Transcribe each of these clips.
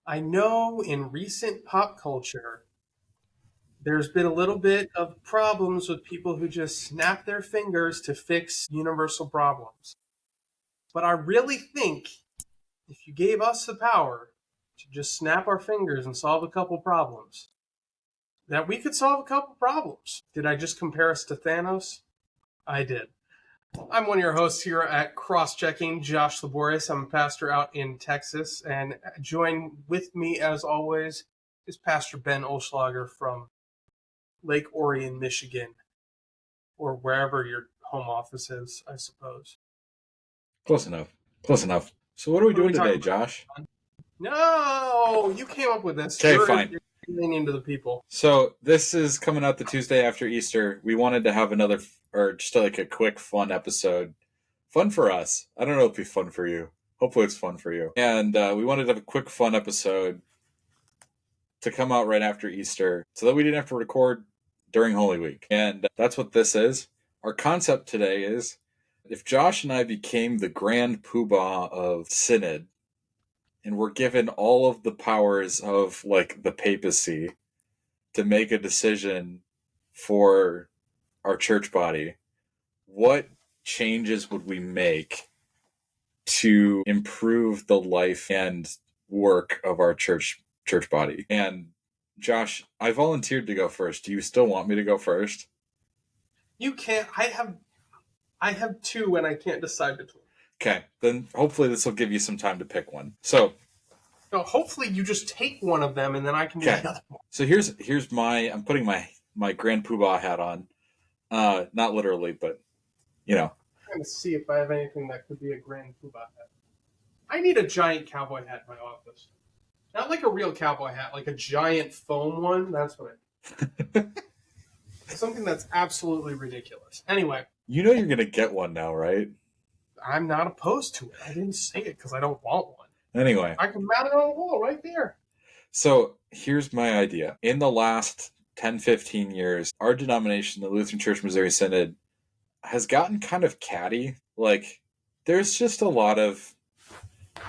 I know in recent pop culture, there's been a little bit of problems with people who just snap their fingers to fix universal problems. But I really think if you gave us the power to just snap our fingers and solve a couple problems, that we could solve a couple problems. Did I just compare us to Thanos? I did. I'm one of your hosts here at Cross Checking, Josh Laborious. I'm a pastor out in Texas, and join with me, as always, is Pastor Ben Olschlager from Lake Orion, Michigan, or wherever your home office is, I suppose. Close enough. Close enough. So what are we What are we doing today, talking about? Josh? No, you came up with this. Okay, You're fine. leaning to the people. So this is coming out the Tuesday after Easter. We wanted to have another, or just like a quick fun episode. Fun for us. I don't know if it'll be fun for you. Hopefully it's fun for you. And we wanted to have a quick fun episode to come out right after Easter so that we didn't have to record during Holy Week. And that's what this is. Our concept today is if Josh and I became the grand poobah of Synod, and we're given all of the powers of like the papacy to make a decision for our church body, what changes would we make to improve the life and work of our church body? And Josh, I volunteered to go first. Do you still want me to go first? You can't. I have two, and I can't decide between. Okay, then hopefully this will give you some time to pick one. So Hopefully you just take one of them, and then I can do okay. the other one. So here's I'm putting my grand poobah hat on. Not literally, but you know. I'm trying to see if I have anything that could be a grand poobah hat. I need a giant cowboy hat in my office. Not like a real cowboy hat, like a giant foam one. That's what I something that's absolutely ridiculous. Anyway, You know you're gonna get one now, right? I'm not opposed to it. I didn't say it because I don't want one. Anyway, I can mount it on the wall right there. so here's my idea. In the last 10, 15 years, our denomination, the Lutheran Church Missouri Synod, has gotten kind of catty. Like, there's just a lot of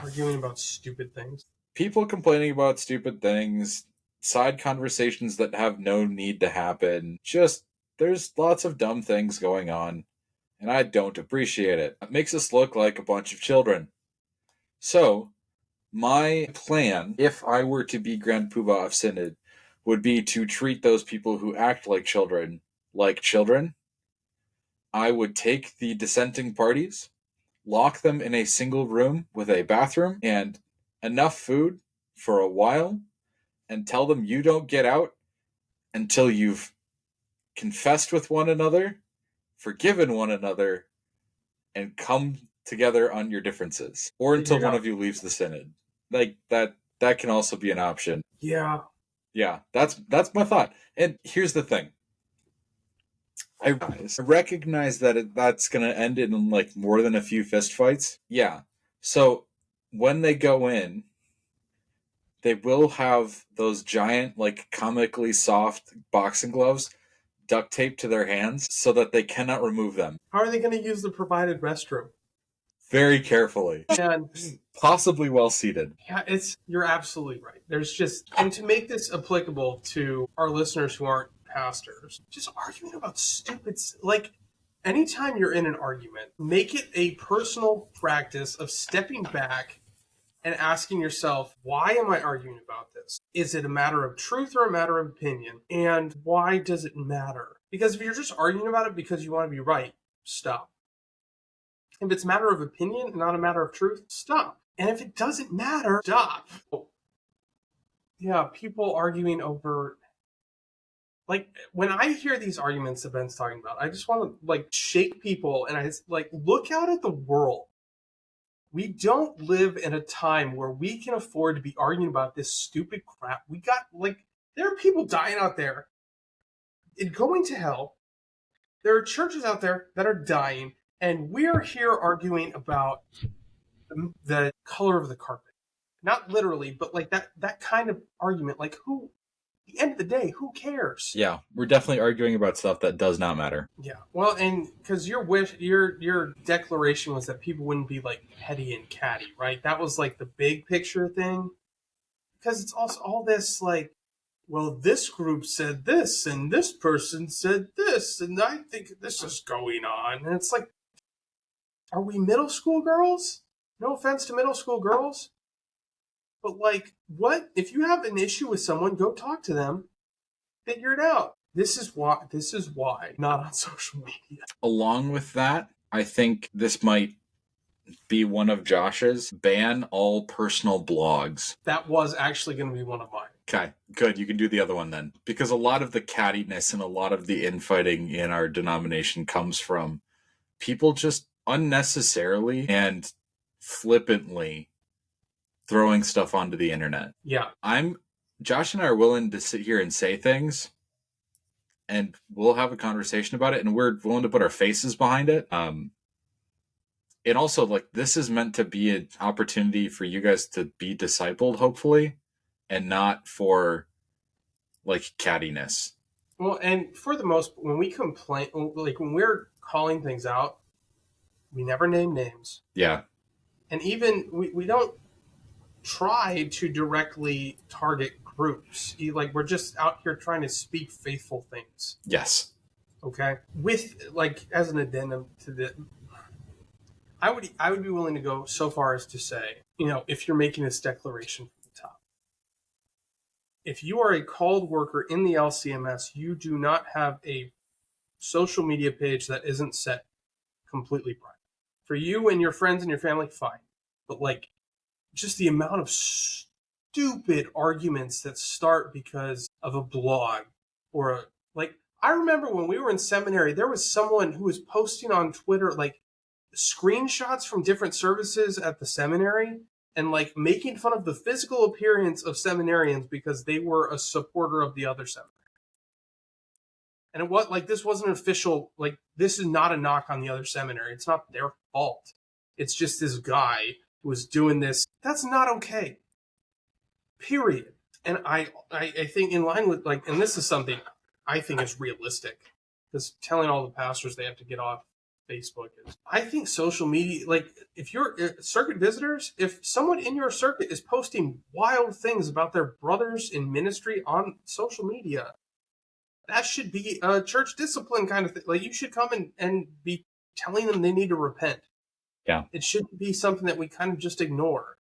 Arguing about stupid things. people complaining about stupid things, side conversations that have no need to happen. Just, there's lots of dumb things going on, and I don't appreciate it. It makes us look like a bunch of children. So, my plan, if I were to be Grand Poobah of Synod, would be to treat those people who act like children. I would take the dissenting parties, lock them in a single room with a bathroom and enough food for a while, and tell them you don't get out until you've confessed with one another, forgiven one another, and come together on your differences. Or until one of you leaves the synod. Like that can also be an option. Yeah. Yeah, that's my thought. And here's the thing. I recognize that that's going to end in like more than a few fistfights. Yeah. So when they go in, they will have those giant, like comically soft boxing gloves duct taped to their hands so that they cannot remove them. How are they going to use the provided restroom? Very carefully. And possibly well seated. Yeah, you're absolutely right. There's just, and to make this applicable to our listeners who aren't pastors, just arguing about stupid, like anytime you're in an argument, make it a personal practice of stepping back and asking yourself, why am I arguing about this? Is it a matter of truth or a matter of opinion? And why does it matter? Because if you're just arguing about it because you want to be right, stop. If it's a matter of opinion and not a matter of truth, stop. And if it doesn't matter, stop. Yeah, people arguing over, like, when I hear these arguments that Ben's talking about, I just want to, like, shake people and look out at the world. We don't live in a time where we can afford to be arguing about this stupid crap. There are people dying out there and going to hell. There are churches out there that are dying, and we're here arguing about the color of the carpet. Not literally, but like that kind of argument. Like, who, at the end of the day, who cares? Yeah, we're definitely arguing about stuff that does not matter. Yeah, well, and because your declaration was that people wouldn't be like petty and catty, right? That was like the big picture thing. because it's also all this like, well, this group said this and this person said this and I think this is going on. And it's like, are we middle school girls? No offense to middle school girls. But like, what? If you have an issue with someone, go talk to them. Figure it out. This is why not on social media. Along with that, I think this might be one of Josh's: ban all personal blogs. That was actually going to be one of mine. Okay, good. You can do the other one then. Because a lot of the cattiness and a lot of the infighting in our denomination comes from people just unnecessarily and flippantly throwing stuff onto the internet. Yeah. Josh and I are willing to sit here and say things, and we'll have a conversation about it, and we're willing to put our faces behind it. And also, like, this is meant to be an opportunity for you guys to be discipled, hopefully, and not for, like, cattiness. Well, and for the most, when we complain, like when we're calling things out, we never name names. Yeah. And even, we don't try to directly target groups. Like, we're just out here trying to speak faithful things. Yes. Okay? With, like, as an addendum to the... I would be willing to go so far as to say, if you're making this declaration from the top, if you are a called worker in the LCMS, you do not have a social media page that isn't set completely private. For you and your friends and your family, fine. But like, just the amount of stupid arguments that start because of a blog or I remember when we were in seminary, there was someone who was posting on Twitter, like, screenshots from different services at the seminary and like making fun of the physical appearance of seminarians because they were a supporter of the other seminary. And this wasn't official, like, this is not a knock on the other seminary. It's not their fault. It's just this guy who was doing this. That's not okay. Period. And I think in line with, like, and this is something I think is realistic, because telling all the pastors they have to get off Facebook is, I think social media, like, if you're circuit visitors, if someone in your circuit is posting wild things about their brothers in ministry on social media, that should be a church discipline kind of thing. Like, you should come and be telling them they need to repent. Yeah. It shouldn't be something that we kind of just ignore,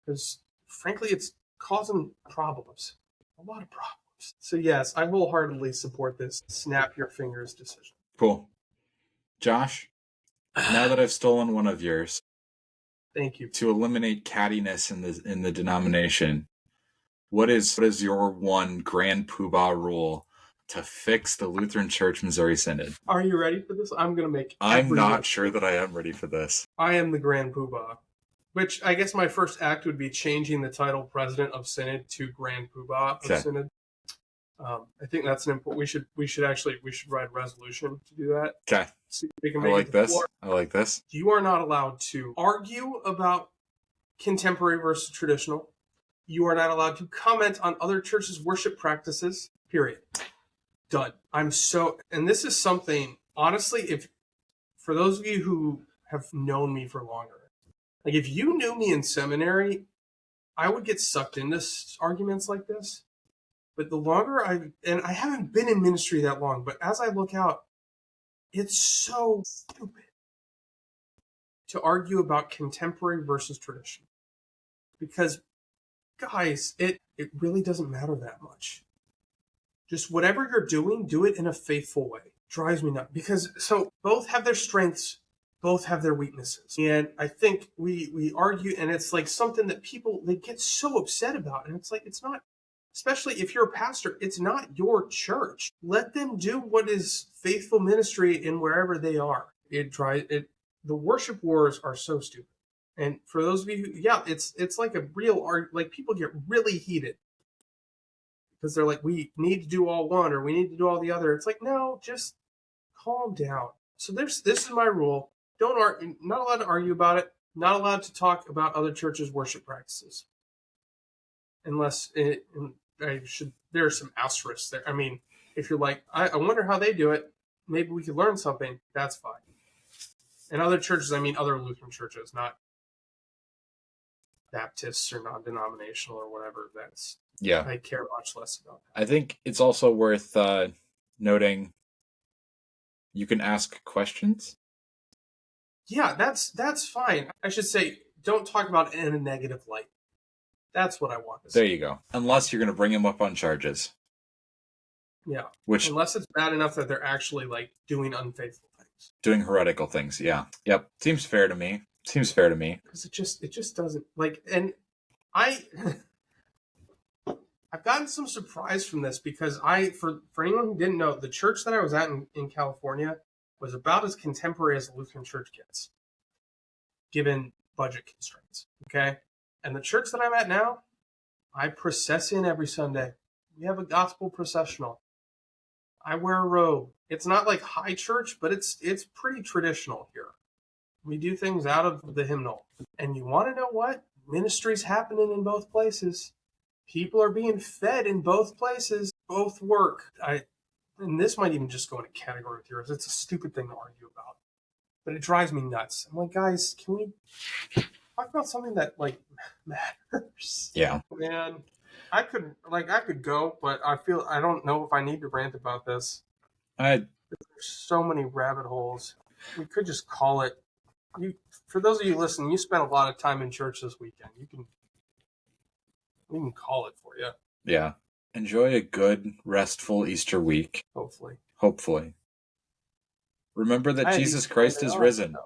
because frankly, it's causing problems, a lot of problems. So yes, I wholeheartedly support this snap your fingers decision. Cool. Josh, now that I've stolen one of yours, thank you. To eliminate cattiness in the denomination, what is your one grand poobah rule to fix the Lutheran Church Missouri Synod? Are you ready for this? I'm not sure that I am ready for this. I am the grand poobah, which I guess my first act would be changing the title President of Synod to Grand Poobah of Synod. I think that's an important. We should write a resolution to do that. Okay. So we can I like this. You are not allowed to argue about contemporary versus traditional. You are not allowed to comment on other churches' worship practices. Period. Done. And this is something, honestly, if for those of you who have known me for longer, like, if you knew me in seminary, I would get sucked into arguments like this. But the longer I haven't been in ministry that long, but as I look out, it's so stupid to argue about contemporary versus tradition. Because, guys, it really doesn't matter that much. Just whatever you're doing, do it in a faithful way. Drives me nuts. Because, so, both have their strengths, both have their weaknesses. And I think we argue, and it's like something that people, they get so upset about. And it's like, it's not, especially if you're a pastor, it's not your church. Let them do what is faithful ministry in wherever they are. The worship wars are so stupid. And for those of you who, it's like a real art, like, people get really heated because they're like, we need to do all one or we need to do all the other. It's like, no, just calm down. So this is my rule. Not allowed to argue about it. Not allowed to talk about other churches' worship practices. Unless there are some asterisks there. I mean, if you're like, I wonder how they do it, maybe we could learn something, that's fine. And other churches, I mean other Lutheran churches, not Baptists or non-denominational or whatever. Yeah. I care much less about that. I think it's also worth noting you can ask questions. Yeah, that's fine. I should say, don't talk about it in a negative light. That's what I want to say. There you go. Unless you're going to bring them up on charges. Yeah. Which, unless it's bad enough that they're actually like doing unfaithful things. doing heretical things, yeah. Yep. Seems fair to me. Because it just doesn't like, and I've gotten some surprise from this because for anyone who didn't know, the church that I was at in California was about as contemporary as the Lutheran Church gets, given budget constraints. Okay. And the church that I'm at now, I process in every Sunday. We have a gospel processional. I wear a robe. It's not like high church, but it's pretty traditional here. We do things out of the hymnal. And you want to know what? Ministry's happening in both places. People are being fed in both places. Both work. And this might even just go into category with yours. It's a stupid thing to argue about. But it drives me nuts. I'm like, guys, can we talk about something that like matters? Yeah. Man, I could go, but I don't know if I need to rant about this. There's so many rabbit holes. We could just call it. For those of you listening, you spent a lot of time in church this weekend. We can call it for you. Yeah. Enjoy a good, restful Easter week. Hopefully. Remember that Jesus Christ is risen.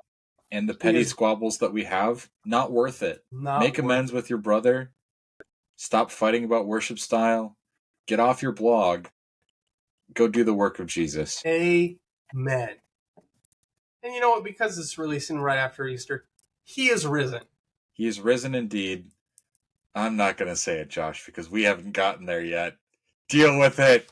And the petty squabbles that we have, not worth it. Make amends with your brother. Stop fighting about worship style. Get off your blog. Go do the work of Jesus. Amen. And you know what? Because it's releasing right after Easter, he is risen. He is risen indeed. I'm not going to say it, Josh, because we haven't gotten there yet. Deal with it.